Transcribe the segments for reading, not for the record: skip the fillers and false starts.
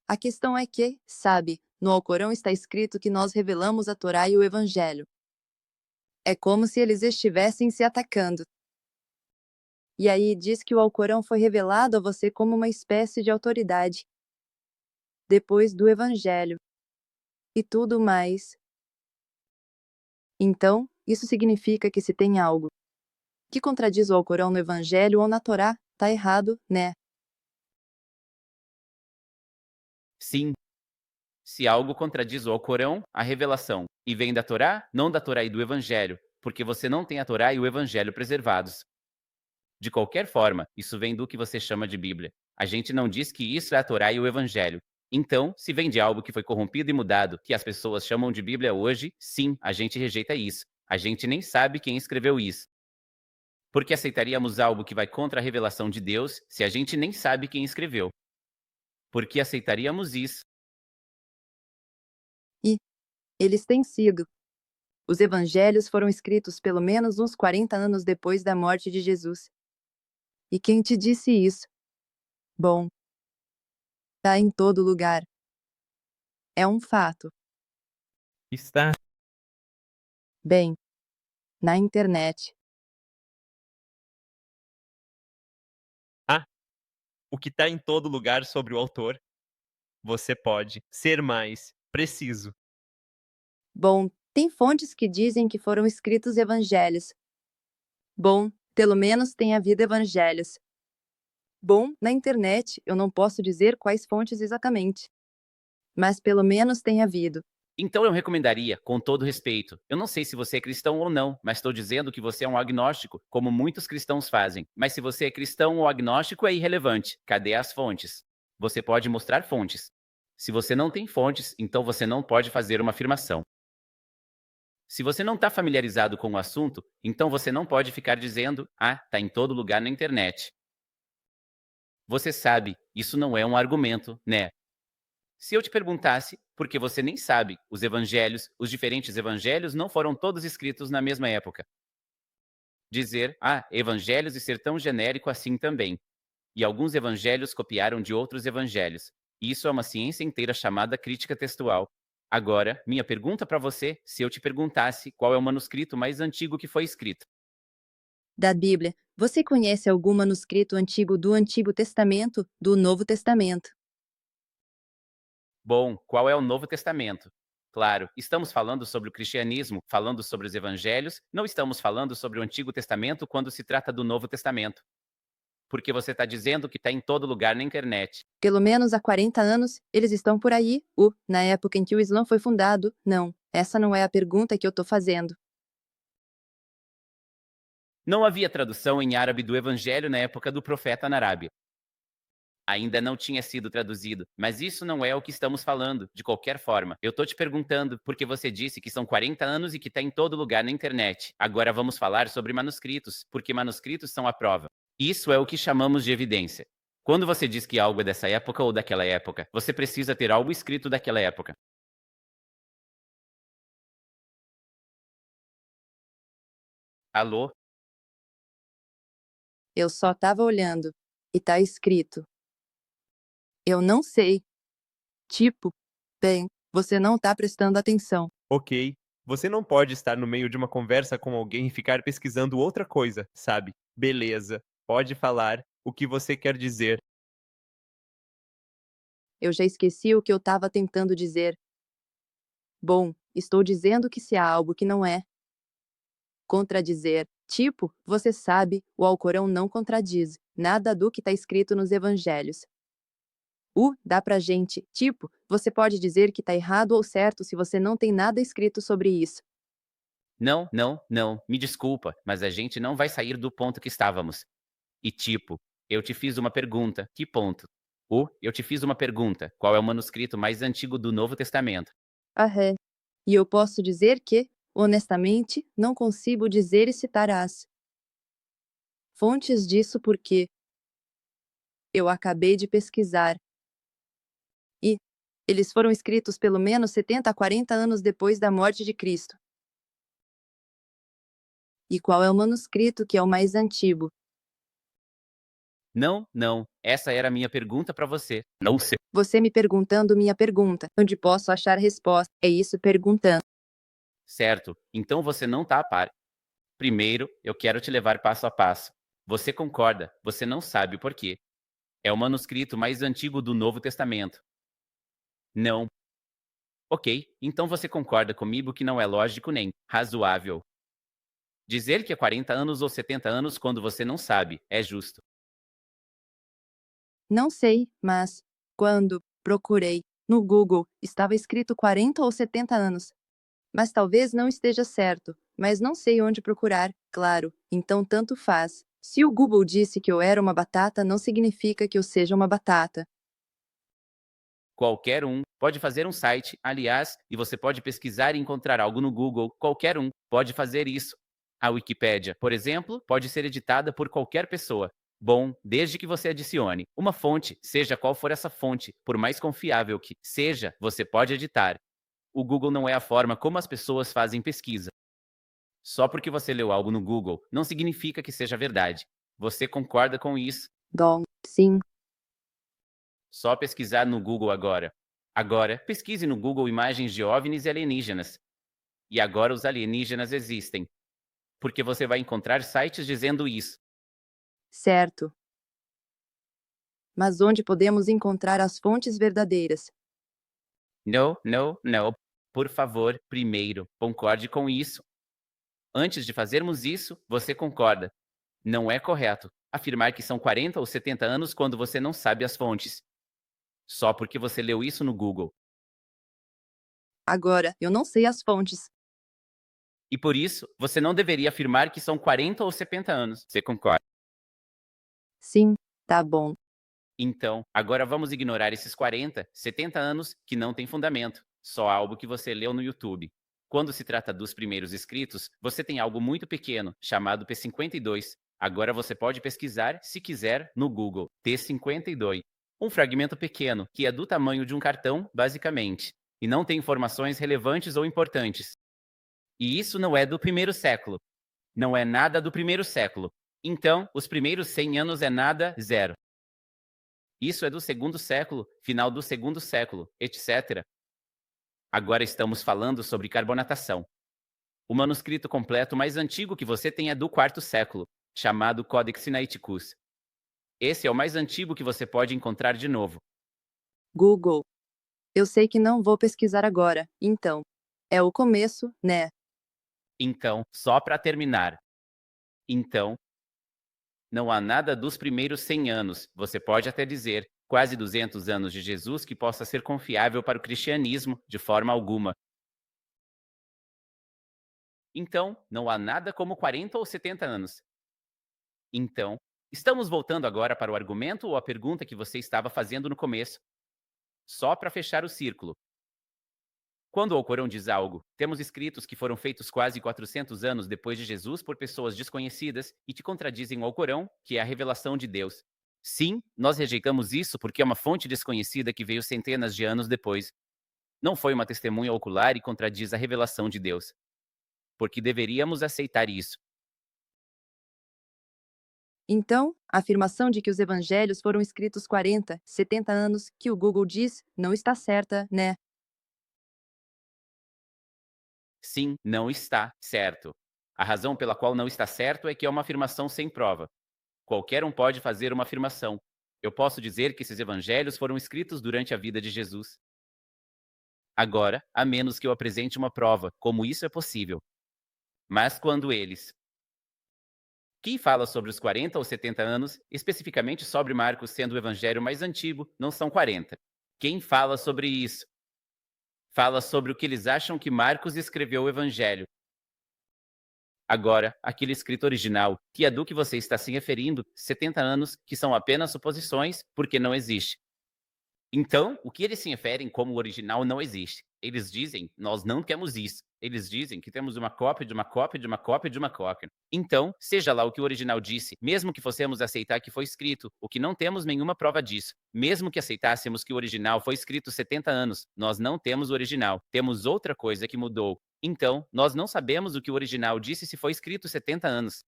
A questão é que, sabe, no Alcorão está escrito que nós revelamos a Torá e o Evangelho. É como se eles estivessem se atacando. E aí diz que o Alcorão foi revelado a você como uma espécie de autoridade, depois do Evangelho. E tudo mais. Então, isso significa que se tem algo que contradiz o Alcorão no Evangelho ou na Torá, tá errado, né? Sim, se algo contradiz o Alcorão, a revelação, e vem da Torá, não da Torá e do Evangelho, porque você não tem a Torá e o Evangelho preservados. De qualquer forma, isso vem do que você chama de Bíblia. A gente não diz que isso é a Torá e o Evangelho. Então, se vem de algo que foi corrompido e mudado, que as pessoas chamam de Bíblia hoje, sim, a gente rejeita isso. A gente nem sabe quem escreveu isso. Porque aceitaríamos algo que vai contra a revelação de Deus se a gente nem sabe quem escreveu? Porque aceitaríamos isso? E eles têm sido. Os evangelhos foram escritos pelo menos uns 40 anos depois da morte de Jesus. E quem te disse isso? Bom, tá em todo lugar. É um fato. Está. Bem, na internet. O que está em todo lugar sobre o autor. Você pode ser mais preciso. Bom, tem fontes que dizem que foram escritos evangelhos. Bom, pelo menos tem havido evangelhos. Bom, na internet eu não posso dizer quais fontes exatamente. Mas pelo menos tem havido. Então eu recomendaria, com todo respeito, eu não sei se você é cristão ou não, mas estou dizendo que você é um agnóstico, como muitos cristãos fazem. Mas se você é cristão ou agnóstico é irrelevante. Cadê as fontes? Você pode mostrar fontes. Se você não tem fontes, então você não pode fazer uma afirmação. Se você não está familiarizado com o assunto, então você não pode ficar dizendo, tá em todo lugar na internet. Você sabe, isso não é um argumento, né? Se eu te perguntasse, porque você nem sabe, os evangelhos, os diferentes evangelhos não foram todos escritos na mesma época. Dizer, evangelhos e ser tão genérico assim também. E alguns evangelhos copiaram de outros evangelhos. Isso é uma ciência inteira chamada crítica textual. Agora, minha pergunta para você, se eu te perguntasse qual é o manuscrito mais antigo que foi escrito. Da Bíblia, você conhece algum manuscrito antigo do Antigo Testamento, do Novo Testamento? Bom, qual é o Novo Testamento? Claro, estamos falando sobre o cristianismo, falando sobre os evangelhos, não estamos falando sobre o Antigo Testamento quando se trata do Novo Testamento. Porque você está dizendo que está em todo lugar na internet. Pelo menos há 40 anos, eles estão por aí. Na época em que o Islã foi fundado. Não, essa não é a pergunta que eu tô fazendo. Não havia tradução em árabe do Evangelho na época do profeta na Arábia. Ainda não tinha sido traduzido, mas isso não é o que estamos falando, de qualquer forma. Eu tô te perguntando porque você disse que são 40 anos e que está em todo lugar na internet. Agora vamos falar sobre manuscritos, porque manuscritos são a prova. Isso é o que chamamos de evidência. Quando você diz que algo é dessa época ou daquela época, você precisa ter algo escrito daquela época. Alô? Eu só tava olhando. E tá escrito. Eu não sei. Tipo, bem, você não tá prestando atenção. Ok. Você não pode estar no meio de uma conversa com alguém e ficar pesquisando outra coisa, sabe? Beleza. Pode falar o que você quer dizer. Eu já esqueci o que eu tava tentando dizer. Bom, estou dizendo que se há algo que não é contradizer, tipo, você sabe, o Alcorão não contradiz nada do que tá escrito nos evangelhos. Dá pra gente, tipo, você pode dizer que tá errado ou certo se você não tem nada escrito sobre isso. Não, não, não, me desculpa, mas a gente não vai sair do ponto que estávamos. E tipo, eu te fiz uma pergunta, que ponto? Eu te fiz uma pergunta, qual é o manuscrito mais antigo do Novo Testamento? É. E eu posso dizer que, honestamente, não consigo dizer e citar as fontes disso porque eu acabei de pesquisar. E eles foram escritos pelo menos 70 a 40 anos depois da morte de Cristo. E qual é o manuscrito que é o mais antigo? Não, não. Essa era a minha pergunta para você. Não sei. Você me perguntando minha pergunta. Onde posso achar resposta? É isso perguntando. Certo. Então você não está a par. Primeiro, eu quero te levar passo a passo. Você concorda, você não sabe o porquê. É o manuscrito mais antigo do Novo Testamento. Não. Ok, então você concorda comigo que não é lógico nem razoável dizer que é 40 anos ou 70 anos quando você não sabe, é justo. Não sei, mas quando procurei no Google, estava escrito 40 ou 70 anos. Mas talvez não esteja certo, mas não sei onde procurar, claro, então tanto faz. Se o Google disse que eu era uma batata, não significa que eu seja uma batata. Qualquer um pode fazer um site, aliás, e você pode pesquisar e encontrar algo no Google. Qualquer um pode fazer isso. A Wikipédia, por exemplo, pode ser editada por qualquer pessoa. Bom, desde que você adicione uma fonte, seja qual for essa fonte, por mais confiável que seja, você pode editar. O Google não é a forma como as pessoas fazem pesquisa. Só porque você leu algo no Google, não significa que seja verdade. Você concorda com isso? Sim, Só pesquisar no Google agora. Agora, pesquise no Google imagens de OVNIs e alienígenas. E agora os alienígenas existem. Porque você vai encontrar sites dizendo isso. certo. Mas onde podemos encontrar as fontes verdadeiras? Não, não, não. Por favor, primeiro, concorde com isso. Antes de fazermos isso, você concorda. Não é correto afirmar que são 40 ou 70 anos quando você não sabe as fontes. Só porque você leu isso no Google. Agora, eu não sei as fontes. E por isso, você não deveria afirmar que são 40 ou 70 anos. Você concorda? Sim, tá bom. Então, agora vamos ignorar esses 40, 70 anos que não têm fundamento, só algo que você leu no YouTube. Quando se trata dos primeiros escritos, você tem algo muito pequeno, chamado P52. Agora você pode pesquisar, se quiser, no Google, T52. Um fragmento pequeno, que é do tamanho de um cartão, basicamente, e não tem informações relevantes ou importantes. E isso não é do primeiro século. Não é nada do primeiro século. Então, os primeiros 100 anos é nada, zero. Isso é do segundo século, final do segundo século, etc. Agora estamos falando sobre carbonatação. O manuscrito completo mais antigo que você tem é do quarto século, chamado Codex Sinaiticus. Esse é o mais antigo que você pode encontrar de novo. Google. Eu sei que não vou pesquisar agora, então. É o começo, né? Então, só para terminar. Então, não há nada dos primeiros 100 anos, você pode até dizer, quase 200 anos de Jesus que possa ser confiável para o cristianismo, de forma alguma. Então, não há nada como 40 ou 70 anos. Então, estamos voltando agora para o argumento ou a pergunta que você estava fazendo no começo. Só para fechar o círculo. Quando o Alcorão diz algo, temos escritos que foram feitos quase 400 anos depois de Jesus por pessoas desconhecidas e te contradizem o Alcorão, que é a revelação de Deus. Sim, nós rejeitamos isso porque é uma fonte desconhecida que veio centenas de anos depois. Não foi uma testemunha ocular e contradiz a revelação de Deus. Porque deveríamos aceitar isso. Então, a afirmação de que os evangelhos foram escritos 40, 70 anos, que o Google diz, não está certa, né? Sim, não está certo. A razão pela qual não está certo é que é uma afirmação sem prova. Qualquer um pode fazer uma afirmação. Eu posso dizer que esses evangelhos foram escritos durante a vida de Jesus. Agora, a menos que eu apresente uma prova, como isso é possível. Mas quando eles. Quem fala sobre os 40 ou 70 anos, especificamente sobre Marcos sendo o evangelho mais antigo, não são 40. Quem fala sobre isso? Fala sobre o que eles acham que Marcos escreveu o evangelho. Agora, aquele escrito original, que é do que você está se referindo, 70 anos, que são apenas suposições, porque não existe. Então, o que eles se referem como o original não existe. Eles dizem, nós não temos isso. Eles dizem que temos uma cópia de uma cópia de uma cópia de uma cópia. Então, seja lá o que o original disse, mesmo que fossemos aceitar que foi escrito, o que não temos nenhuma prova disso. Mesmo que aceitássemos que o original foi escrito 70 anos, nós não temos o original. Temos outra coisa que mudou. Então, nós não sabemos o que o original disse se foi escrito 70 anos.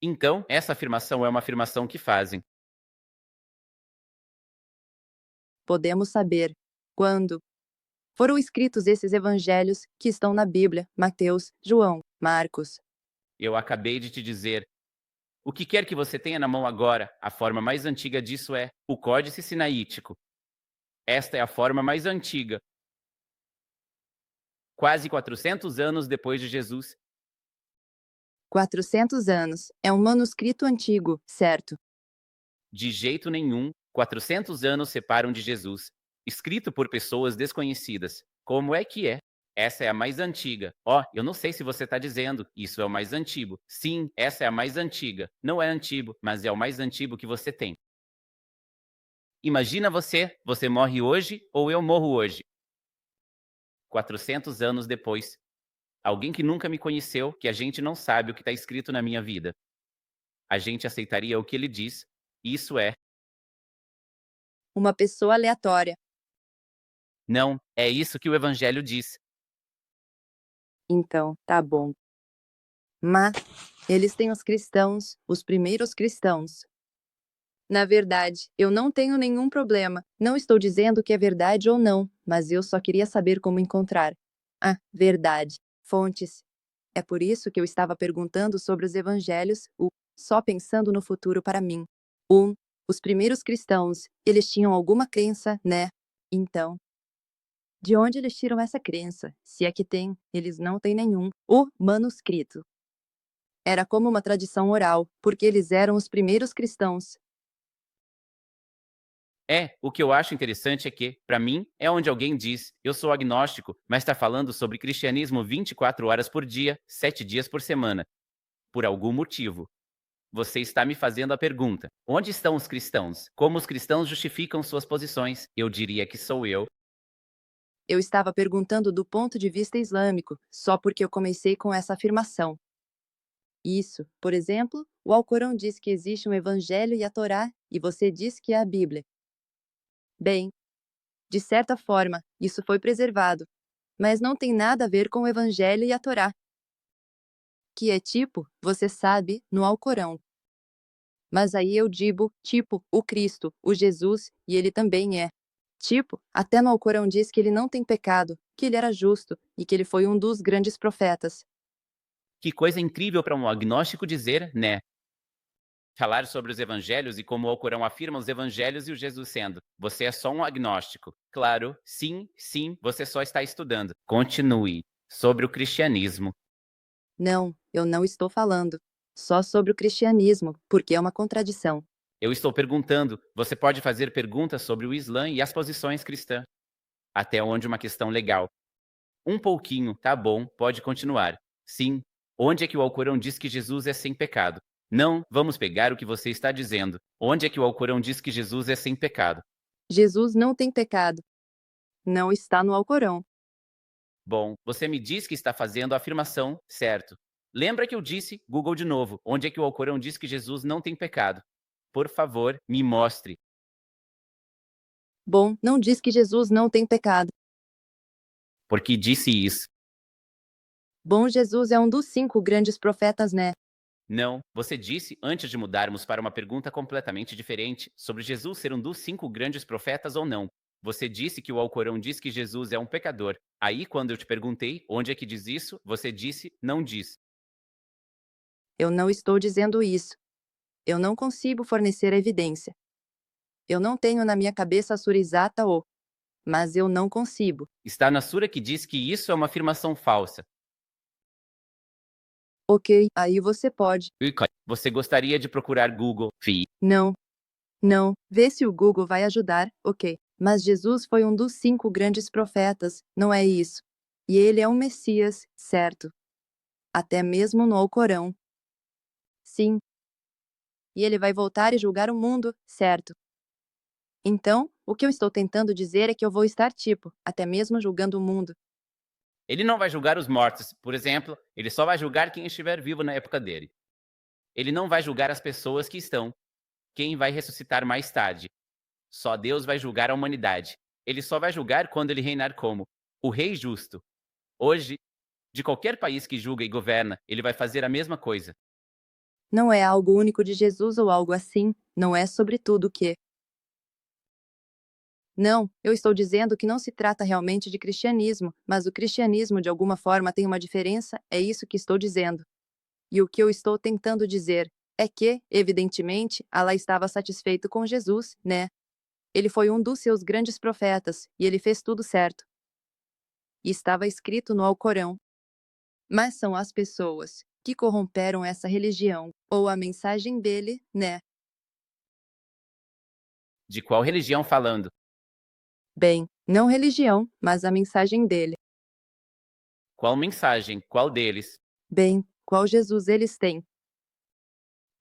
Então, essa afirmação é uma afirmação que fazem. Podemos saber quando foram escritos esses evangelhos que estão na Bíblia: Mateus, João, Marcos. Eu acabei de te dizer. O que quer que você tenha na mão agora, a forma mais antiga disso é o Códice Sinaítico. Esta é a forma mais antiga. Quase 400 anos depois de Jesus. 400 anos. É um manuscrito antigo, certo? De jeito nenhum, 400 anos separam de Jesus. Escrito por pessoas desconhecidas. Como é que é? Essa é a mais antiga. Eu não sei se você está dizendo, isso é o mais antigo. Sim, essa é a mais antiga. Não é antigo, mas é o mais antigo que você tem. Imagina você morre hoje ou eu morro hoje. 400 anos depois. Alguém que nunca me conheceu, que a gente não sabe o que está escrito na minha vida. A gente aceitaria o que ele diz. Isso é. Uma pessoa aleatória. Não, é isso que o Evangelho diz. Então, tá bom. Mas eles têm os cristãos, os primeiros cristãos. Na verdade, eu não tenho nenhum problema. Não estou dizendo que é verdade ou não, mas eu só queria saber como encontrar. Ah, verdade. Fontes. É por isso que eu estava perguntando sobre os evangelhos, só pensando no futuro para mim. Os primeiros cristãos, eles tinham alguma crença, né? Então, de onde eles tiram essa crença? Se é que tem, eles não têm nenhum. O manuscrito. Era como uma tradição oral, porque eles eram os primeiros cristãos. O que eu acho interessante é que, para mim, é onde alguém diz, eu sou agnóstico, mas está falando sobre cristianismo 24 horas por dia, 7 dias por semana. Por algum motivo. Você está me fazendo a pergunta: onde estão os cristãos? Como os cristãos justificam suas posições? Eu diria que sou eu. Eu estava perguntando do ponto de vista islâmico, só porque eu comecei com essa afirmação. Isso, por exemplo, o Alcorão diz que existe um Evangelho e a Torá, e você diz que é a Bíblia. Bem, de certa forma, isso foi preservado, mas não tem nada a ver com o Evangelho e a Torá, que é tipo, você sabe, no Alcorão. Mas aí eu digo, tipo, o Cristo, o Jesus, e ele também é. Tipo, até no Alcorão diz que ele não tem pecado, que ele era justo e que ele foi um dos grandes profetas. Que coisa incrível para um agnóstico dizer, né? Falar sobre os evangelhos e como o Alcorão afirma os evangelhos e o Jesus sendo. Você é só um agnóstico. Claro, sim, você só está estudando. Continue. Sobre o cristianismo. Não, eu não estou falando só sobre o cristianismo, porque é uma contradição. Eu estou perguntando, você pode fazer perguntas sobre o Islã e as posições cristãs. Até onde uma questão legal. Um pouquinho, tá bom, pode continuar. Sim. Onde é que o Alcorão diz que Jesus é sem pecado? Não, vamos pegar o que você está dizendo. Onde é que o Alcorão diz que Jesus é sem pecado? Jesus não tem pecado. Não está no Alcorão. Bom, você me diz que está fazendo a afirmação, certo? Lembra que eu disse, Google de novo, onde é que o Alcorão diz que Jesus não tem pecado? Por favor, me mostre. Bom, não diz que Jesus não tem pecado. Porque disse isso. Bom, Jesus é um dos 5 grandes profetas, né? Não, você disse, antes de mudarmos para uma pergunta completamente diferente, sobre Jesus ser um dos 5 grandes profetas ou não. Você disse que o Alcorão diz que Jesus é um pecador. Aí, quando eu te perguntei onde é que diz isso, você disse, não diz. Eu não estou dizendo isso. Eu não consigo fornecer evidência. Eu não tenho na minha cabeça a sura exata mas eu não consigo. Está na sura que diz que isso é uma afirmação falsa. Ok, aí você pode. Você gostaria de procurar Google, Fi? Não, não, vê se o Google vai ajudar, ok. Mas Jesus foi um dos 5 grandes profetas, não é isso? E ele é um Messias, certo? Até mesmo no Alcorão. Sim. E ele vai voltar e julgar o mundo, certo? Então, o que eu estou tentando dizer é que eu vou estar tipo, até mesmo julgando o mundo. Ele não vai julgar os mortos, por exemplo, ele só vai julgar quem estiver vivo na época dele. Ele não vai julgar as pessoas que estão, quem vai ressuscitar mais tarde. Só Deus vai julgar a humanidade. Ele só vai julgar quando ele reinar como o Rei Justo. Hoje, de qualquer país que julga e governa, ele vai fazer a mesma coisa. Não é algo único de Jesus ou algo assim, não é sobre tudo que. Não, eu estou dizendo que não se trata realmente de cristianismo, mas o cristianismo de alguma forma tem uma diferença, é isso que estou dizendo. E o que eu estou tentando dizer é que, evidentemente, Allah estava satisfeito com Jesus, né? Ele foi um dos seus grandes profetas, e ele fez tudo certo. E estava escrito no Alcorão. Mas são as pessoas que corromperam essa religião, ou a mensagem dele, né? De qual religião falando? Bem, não religião, mas a mensagem dele. Qual mensagem? Qual deles? Bem, qual Jesus eles têm?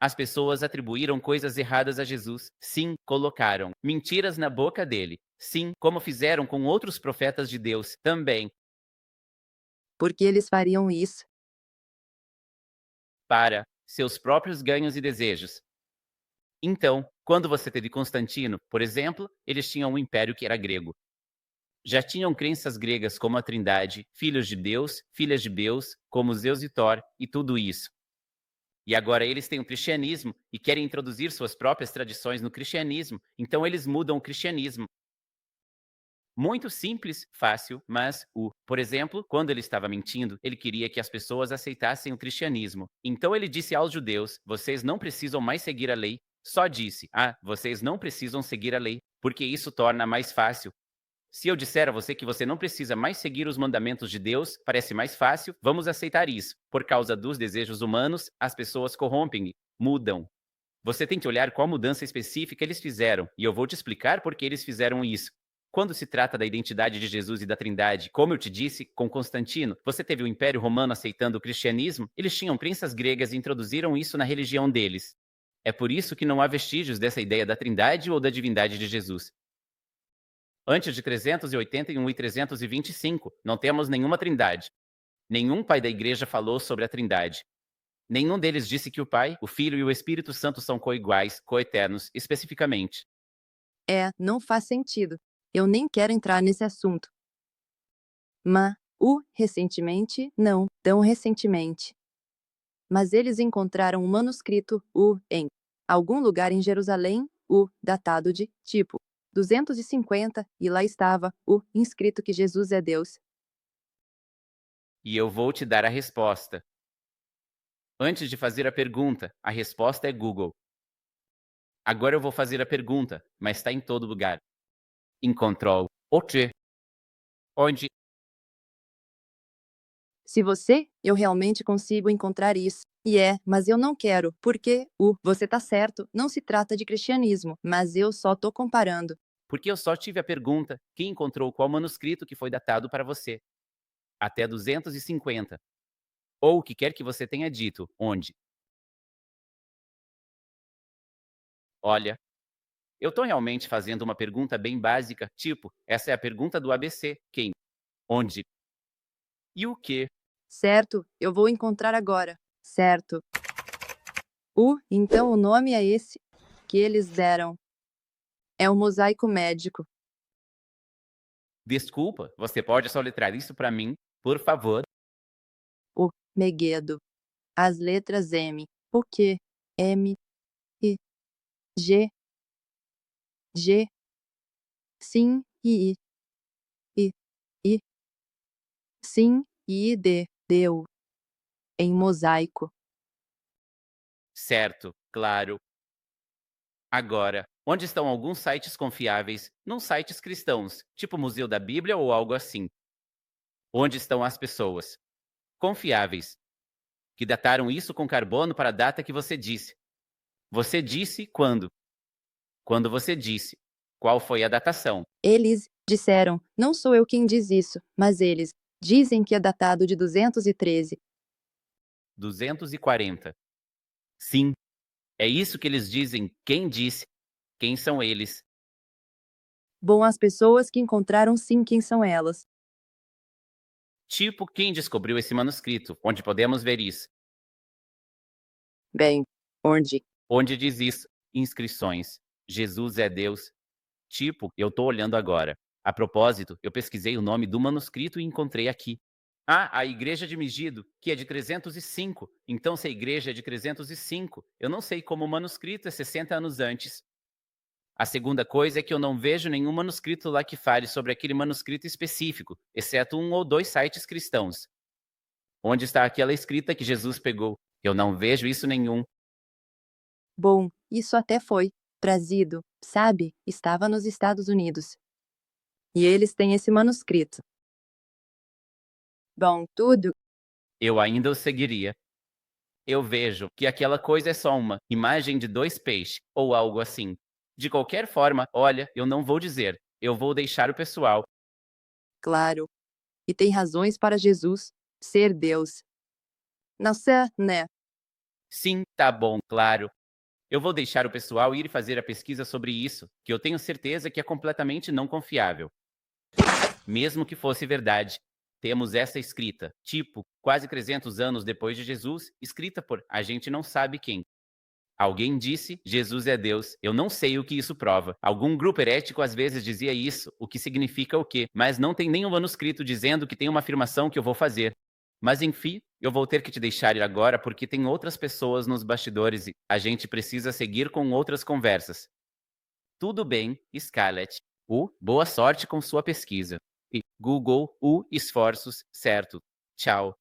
As pessoas atribuíram coisas erradas a Jesus. Sim, colocaram mentiras na boca dele. Sim, como fizeram com outros profetas de Deus também, Por que eles fariam isso? para seus próprios ganhos e desejos. Então, quando você teve Constantino, por exemplo, eles tinham um império que era grego. Já tinham crenças gregas como a Trindade, filhos de Deus, filhas de Deus, como Zeus e Thor e tudo isso. E agora eles têm o cristianismo e querem introduzir suas próprias tradições no cristianismo, então eles mudam o cristianismo. Muito simples, fácil, mas por exemplo, quando ele estava mentindo, ele queria que as pessoas aceitassem o cristianismo. Então ele disse aos judeus: vocês não precisam mais seguir a lei. Só disse: vocês não precisam seguir a lei, porque isso torna mais fácil. Se eu disser a você que você não precisa mais seguir os mandamentos de Deus, parece mais fácil, vamos aceitar isso. Por causa dos desejos humanos, as pessoas corrompem, mudam. Você tem que olhar qual mudança específica eles fizeram, e eu vou te explicar por que eles fizeram isso. Quando se trata da identidade de Jesus e da Trindade, como eu te disse, com Constantino, você teve o Império Romano aceitando o cristianismo, eles tinham crenças gregas e introduziram isso na religião deles. É por isso que não há vestígios dessa ideia da Trindade ou da divindade de Jesus. Antes de 381 e 325, não temos nenhuma Trindade. Nenhum pai da igreja falou sobre a Trindade. Nenhum deles disse que o Pai, o Filho e o Espírito Santo são coiguais, coeternos, especificamente. Não faz sentido. Eu nem quero entrar nesse assunto. Mas, recentemente, não, tão recentemente. Mas eles encontraram um manuscrito, em algum lugar em Jerusalém, datado de, tipo, 250, e lá estava, inscrito que Jesus é Deus. E eu vou te dar a resposta. Antes de fazer a pergunta, a resposta é Google. Agora eu vou fazer a pergunta, mas está em todo lugar. Em Control, Alt, onde Se eu realmente consigo encontrar isso. Mas eu não quero, porque, você tá certo, não se trata de cristianismo, mas eu só tô comparando. porque eu só tive a pergunta, quem encontrou qual manuscrito que foi datado para você? Até 250. Ou o que quer que você tenha dito, onde? Olha, eu estou realmente fazendo uma pergunta bem básica, tipo, essa é a pergunta do ABC, quem? Onde? E o que? Certo, eu vou encontrar agora. Certo. Então o nome é esse que eles deram. É um mosaico médico. Desculpa, você pode soletrar isso para mim, por favor? Meguedo. As letras M. O que? M. I. G. G. Sim, I. I. I. Sim, I. D. Deu. Em mosaico. Certo, claro. Agora, onde estão alguns sites confiáveis, não sites cristãos, tipo Museu da Bíblia ou algo assim? Onde estão as pessoas confiáveis que dataram isso com carbono para a data que você disse? Você disse quando? Quando você disse. Qual foi a datação? Eles disseram, não sou eu quem diz isso, mas eles dizem que é datado de 213. 240. Sim, é isso que eles dizem. Quem disse? Quem são eles? Bom, as pessoas que encontraram sim quem são elas. Tipo, quem descobriu esse manuscrito? Onde podemos ver isso? Bem, onde? Onde diz isso? Inscrições. Jesus é Deus. Tipo, eu tô olhando agora. A propósito, eu pesquisei o nome do manuscrito e encontrei aqui. Ah, a igreja de Megido, que é de 305. Então, se a igreja é de 305, eu não sei como o manuscrito é 60 anos antes. A segunda coisa é que eu não vejo nenhum manuscrito lá que fale sobre aquele manuscrito específico, exceto 1 ou 2 sites cristãos. Onde está aquela escrita que Jesus pegou? Eu não vejo isso nenhum. Bom, isso até foi trazido, sabe? Estava nos Estados Unidos. E eles têm esse manuscrito. Bom, tudo. Eu ainda o seguiria. Eu vejo que aquela coisa é só uma imagem de 2 peixes, ou algo assim. De qualquer forma, olha, eu não vou dizer. Eu vou deixar o pessoal. Claro. E tem razões para Jesus ser Deus. Não sei, né? Sim, tá bom, claro. Eu vou deixar o pessoal ir fazer a pesquisa sobre isso, que eu tenho certeza que é completamente não confiável. Mesmo que fosse verdade, temos essa escrita, tipo, quase 300 anos depois de Jesus, escrita por a gente não sabe quem. Alguém disse, Jesus é Deus. Eu não sei o que isso prova. Algum grupo herético às vezes dizia isso, o que significa o quê? Mas não tem nenhum manuscrito dizendo que tem uma afirmação que eu vou fazer. Mas enfim, eu vou ter que te deixar ir agora porque tem outras pessoas nos bastidores e a gente precisa seguir com outras conversas. Tudo bem, Scarlett. Boa sorte com sua pesquisa. E Google, esforços, certo. Tchau.